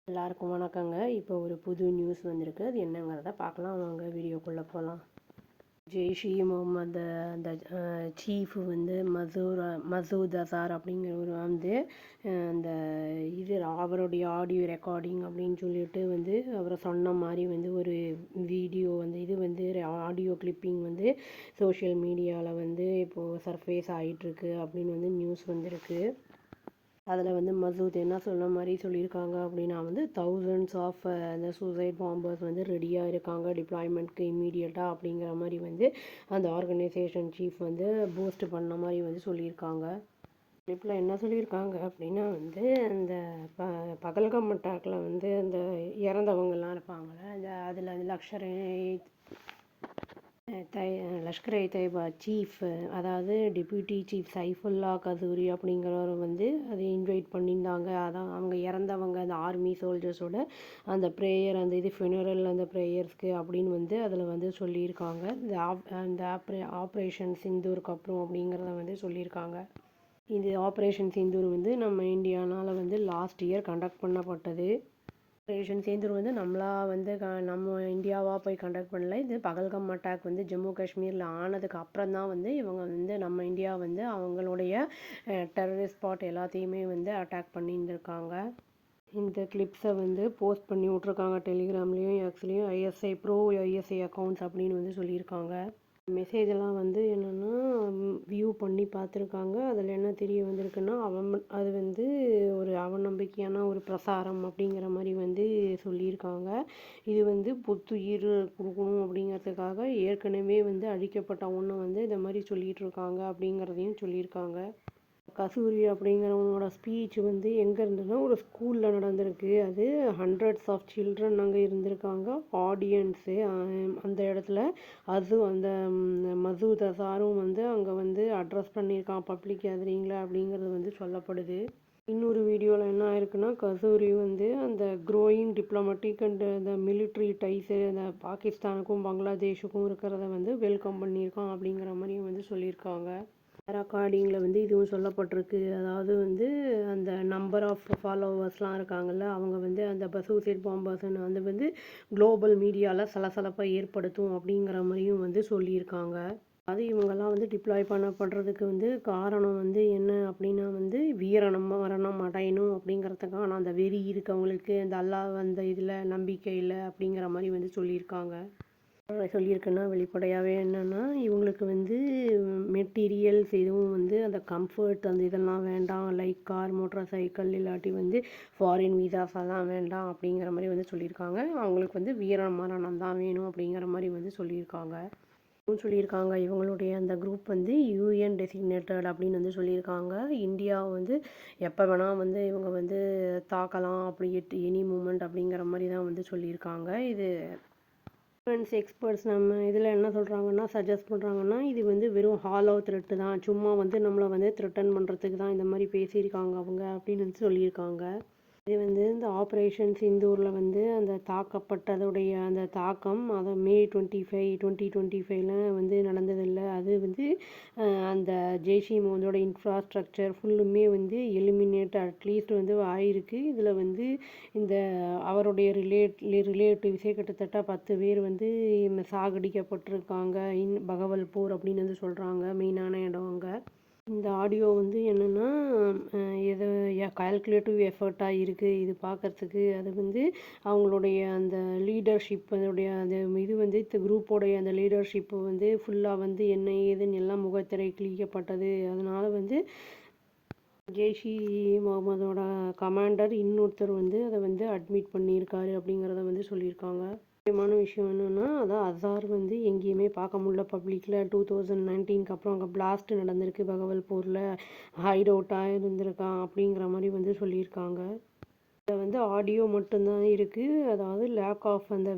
எல்லாருக்கும் வணக்கங்க. இப்போ ஒரு புது நியூஸ் வந்திருக்கு. அது என்னங்கிறத பார்க்கலாம் வாங்க, வீடியோக்குள்ளே போகலாம். ஜெய்ஷ் இ முகமது அந்த சீஃப் வந்து மசூத் அசார் அப்படிங்கிறவர் வந்து அந்த இது அவருடைய ஆடியோ ரெக்கார்டிங் அப்படின்னு சொல்லிட்டு வந்து அவரை சொன்ன மாதிரி வந்து ஒரு வீடியோ வந்து இது வந்து ஆடியோ கிளிப்பிங் வந்து சோஷியல் மீடியாவில் வந்து இப்போது சர்ஃபேஸ் ஆகிட்டுருக்கு அப்படின்னு வந்து நியூஸ் வந்திருக்கு. அதில் வந்து மசூத் என்ன சொன்ன மாதிரி சொல்லியிருக்காங்க அப்படின்னா வந்து தௌசண்ட்ஸ் ஆஃப் அந்த சூசைட் பாம்பர்ஸ் வந்து ரெடியாக இருக்காங்க டிப்ளாய்மெண்ட்க்கு இம்மீடியட்டாக அப்படிங்கிற மாதிரி வந்து அந்த ஆர்கனைசேஷன் சீஃப் வந்து பூஸ்ட் பண்ண மாதிரி வந்து சொல்லியிருக்காங்க. கிளிப்பில் என்ன சொல்லியிருக்காங்க அப்படின்னா வந்து அந்த பகல்காம் அட்டாக்கில் வந்து அந்த இறந்தவங்கெல்லாம் இருப்பாங்களே அதில் லஷ்கர்-இ-தொய்பா சீஃப், அதாவது டெப்யூட்டி சீஃப் சைஃபுல்லா கசூரி அப்படிங்கிறவர் வந்து அதை இன்வைட் பண்ணியிருந்தாங்க. அதான் அவங்க இறந்தவங்க அந்த ஆர்மி சோல்ஜர்ஸோட அந்த ப்ரேயர் அந்த இது ஃபினரல் அந்த ப்ரேயர்ஸ்க்கு அப்படின்னு வந்து அதில் வந்து சொல்லியிருக்காங்க. இந்த ஆப்ரேஷன் சிந்தூருக்கு அப்புறம் அப்படிங்கிறத வந்து சொல்லியிருக்காங்க. இது ஆப்ரேஷன் சிந்தூர் வந்து நம்ம இந்தியானால் வந்து லாஸ்ட் இயர் கண்டக்ட் பண்ணப்பட்டது. ஆப்ரேஷன் சிந்தூர் வந்து நம்ம இந்தியாவாக போய் கண்டக்ட் பண்ணல. இது பகல்காம் அட்டாக் வந்து ஜம்மு காஷ்மீரில் ஆனதுக்கு அப்புறம் தான் வந்து இவங்க வந்து நம்ம இந்தியா வந்து அவங்களுடைய டெரரிஸ்ட் ஸ்பாட் எல்லாத்தையுமே வந்து அட்டாக் பண்ணியிருந்திருக்காங்க. இந்த கிளிப்ஸை வந்து போஸ்ட் பண்ணி விட்ருக்காங்க டெலிகிராம்லேயும் எக்ஸ்லேயும் ஐஎஸ்ஐ அக்கௌண்ட்ஸ் அப்படின்னு வந்து சொல்லியிருக்காங்க. மெசேஜெல்லாம் வந்து என்னென்னா வியூ பண்ணி பார்த்துருக்காங்க. அதில் என்ன தெரிய வந்திருக்குன்னா அது வந்து ஒரு அவநம்பிக்கையான ஒரு பிரசாரம் அப்படிங்கிற மாதிரி வந்து சொல்லியிருக்காங்க. இது வந்து புத்துயிர் கொடுக்கணும் அப்படிங்கிறதுக்காக ஏற்கனவே வந்து அழிக்கப்பட்ட ஒன்று வந்து இந்த மாதிரி சொல்லிகிட்டு இருக்காங்க அப்படிங்கிறதையும் சொல்லியிருக்காங்க. கசூரி அப்படிங்கிறவங்களோட ஸ்பீச் வந்து எங்கே இருந்ததுன்னா ஒரு ஸ்கூலில் நடந்திருக்கு. அது ஹண்ட்ரட்ஸ் ஆஃப் சில்ட்ரன் அங்கே இருந்திருக்காங்க ஆடியன்ஸு. அந்த இடத்துல அந்த மசூத் அசாரும் வந்து அங்கே வந்து அட்ரஸ் பண்ணியிருக்கான் பப்ளிக் கேதரிங்கில் அப்படிங்கிறது வந்து சொல்லப்படுது. இன்னொரு வீடியோவில் என்ன ஆயிருக்குன்னா கசூரி வந்து அந்த க்ரோயிங் டிப்ளமேட்டிக் அண்ட் அந்த மிலிட்ரி டைஸு அந்த பாகிஸ்தானுக்கும் பங்களாதேஷுக்கும் இருக்கிறத வந்து வெல்கம் பண்ணியிருக்கான் அப்படிங்கிற மாதிரியும் வந்து சொல்லியிருக்காங்க. ரெக்கார்டிங்கில் வந்து இதுவும் சொல்லப்பட்டிருக்கு. அதாவது வந்து அந்த நம்பர் ஆஃப் ஃபாலோவர்ஸ்லாம் இருக்காங்கள்ல அவங்க வந்து அந்த சூசைட் பாம்பர்ஸ்ன்னு வந்து வந்து குளோபல் மீடியாவில் சலசலப்பை ஏற்படுத்தும் அப்படிங்கிற மாதிரியும் வந்து சொல்லியிருக்காங்க. அது இவங்கெல்லாம் வந்து டிப்ளாய் பண்ணப்படுறதுக்கு வந்து காரணம் வந்து என்ன அப்படின்னா வந்து மரணம் அடையணும் அப்படிங்கிறதுக்கான அந்த வெறி இருக்கவங்களுக்கு அந்த அல்லாஹ் அந்த இதில் நம்பிக்கை இல்லை அப்படிங்கிற மாதிரி வந்து சொல்லியிருக்காங்க. சொல்லியிருக்குன்னா வெளிப்படையாகவே என்னென்னா இவங்களுக்கு வந்து மெட்டீரியல்ஸ் எதுவும் வந்து அந்த கம்ஃபர்ட் அந்த இதெல்லாம் வேண்டாம், லைக் கார் மோட்டார் சைக்கிள் இல்லாட்டி வந்து ஃபாரின் வீசாஸ் எல்லாம் வேண்டாம் அப்படிங்கிற மாதிரி வந்து சொல்லியிருக்காங்க. அவங்களுக்கு வந்து மரணம் தான் வேணும் அப்படிங்கிற மாதிரி வந்து சொல்லியிருக்காங்க. இவங்களுடைய அந்த குரூப் வந்து யூஎன் டெசிக்னேட்டட் அப்படின்னு வந்து சொல்லியிருக்காங்க. இந்தியாவை வந்து எப்போ வேணால் வந்து இவங்க வந்து தாக்கலாம் அப்படி எனி மூமெண்ட் அப்படிங்கிற மாதிரி தான் வந்து சொல்லியிருக்காங்க. இது எக்ஸ்பர்ட்ஸ் நம்ம இதில் என்ன சொல்கிறாங்கன்னா சஜஸ்ட் பண்ணுறாங்கன்னா இது வந்து வெறும் ஹாலோ த்ரெட்டு தான், சும்மா வந்து நம்மளை வந்து த்ரெட்டன் பண்ணுறதுக்கு தான் இந்த மாதிரி பேசியிருக்காங்க அவங்க அப்படின்னு வந்து சொல்லியிருக்காங்க. இது வந்து இந்த ஆப்ரேஷன் சிந்தூரில் வந்து அந்த தாக்கப்பட்டதுடைய அந்த தாக்கம் அதை May 25, 2025 வந்து நடந்ததில்லை. அது வந்து அந்த ஜெய்ஷ் இ முகமதோட இன்ஃப்ராஸ்ட்ரக்சர் ஃபுல்லுமே வந்து எலிமினேட் அட்லீஸ்ட் வந்து ஆயிருக்கு. இதில் வந்து இந்த அவருடைய ரிலேட்டிவ்ஸே கிட்டத்தட்ட 10 பேர் வந்து சாகடிக்கப்பட்டிருக்காங்க பகவல்பூர் அப்படின்னு வந்து சொல்கிறாங்க. மெயினான இடம் அங்கே. இந்த ஆடியோ வந்து என்னென்னா எது கால்குலேட்டிவ் எஃபர்ட்டாக இருக்குது இது பார்க்குறதுக்கு. அது வந்து அவங்களுடைய அந்த லீடர்ஷிப் அதோடைய அந்த இது வந்து இந்த குரூப்போடைய அந்த லீடர்ஷிப்பு வந்து ஃபுல்லாக வந்து என்ன ஏதுன்னு எல்லாம் முகத்திரை கிழிக்கப்பட்டது. அதனால் வந்து ஜெய்ஷ் இ முகமதோட கமாண்டர் இன்னொருத்தர் வந்து அதை வந்து அட்மிட் பண்ணியிருக்காரு அப்படிங்கிறத வந்து சொல்லியிருக்காங்க. முக்கியமான விஷயம் என்னென்னா அதான் அசார் வந்து எங்கேயுமே பார்க்க முடியல பப்ளிக்கில். 2019 அப்புறம் அங்கே பிளாஸ்ட் நடந்திருக்கு பகவல்பூரில், ஹைட் அவுட்டாக இருந்திருக்கான் அப்படிங்கிற மாதிரி வந்து சொல்லியிருக்காங்க. இதில் வந்து ஆடியோ மட்டும்தான் இருக்குது. அதாவது லேக் ஆஃப் அந்த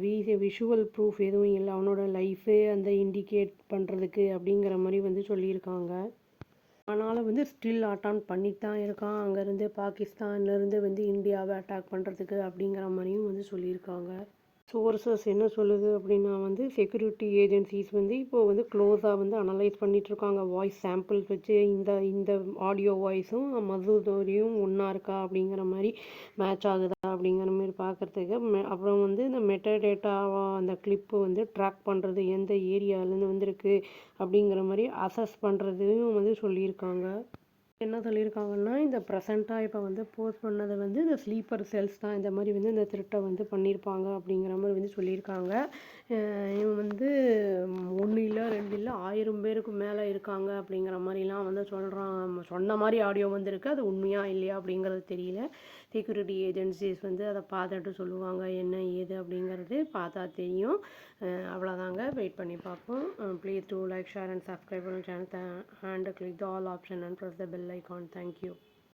விஷுவல் ப்ரூஃப் எதுவும் இல்லை அவனோட லைஃபு அந்த இண்டிகேட் பண்ணுறதுக்கு அப்படிங்கிற மாதிரி வந்து சொல்லியிருக்காங்க. அதனால் வந்து ஸ்டில் அட்டாக் பண்ணிட்டு தான் இருக்கான் அங்கேருந்து பாகிஸ்தான்லேருந்து வந்து இந்தியாவை அட்டாக் பண்ணுறதுக்கு அப்படிங்கிற மாதிரியும் வந்து சொல்லியிருக்காங்க. சோர்சஸ் என்ன சொல்லுது அப்படின்னா வந்து செக்யூரிட்டி ஏஜென்சிஸ் வந்து இப்போது வந்து க்ளோஸாக வந்து அனலைஸ் பண்ணிகிட்ருக்காங்க வாய்ஸ் சாம்பிள்ஸ் வச்சு இந்த இந்த ஆடியோ வாய்ஸும் மசூதோரியும் ஒன்றா இருக்கா அப்படிங்கிற மாதிரி மேட்ச் ஆகுதா அப்படிங்கிற மாதிரி பார்க்குறதுக்கு அப்புறம் வந்து இந்த மெட்டாடேட்டாவா அந்த கிளிப்பு வந்து ட்ராக் பண்ணுறது எந்த ஏரியாவிலேருந்து வந்திருக்கு அப்படிங்கிற மாதிரி அசஸ் பண்ணுறதையும் வந்து சொல்லியிருக்காங்க. என்ன சொல்லியிருக்காங்கன்னா இந்த ப்ரெசண்ட்டாக இப்போ வந்து போஸ்ட் பண்ணது வந்து இந்த ஸ்லீப்பர் செல்ஸ் தான் இந்த மாதிரி வந்து இந்த திருட்டை வந்து பண்ணியிருப்பாங்க அப்படிங்கிற மாதிரி வந்து சொல்லியிருக்காங்க. இவன் வந்து 1 இல்லை 2 இல்லை 1000 பேருக்கு மேலே இருக்காங்க அப்படிங்கிற மாதிரிலாம் வந்து சொல்கிறான். சொன்ன மாதிரி ஆடியோ வந்திருக்கு, அது உண்மையா இல்லையா அப்படிங்கிறது தெரியல. செக்யூரிட்டி ஏஜென்சிஸ் வந்து அதை பார்த்துட்டு சொல்லுவாங்க என்ன ஏது அப்படிங்கிறது பார்த்தா தெரியும். அவ்வளோதாங்க, வெயிட் பண்ணி பார்ப்போம். Please do like share and subscribe channel and click the all option and press the bell icon. Thank you.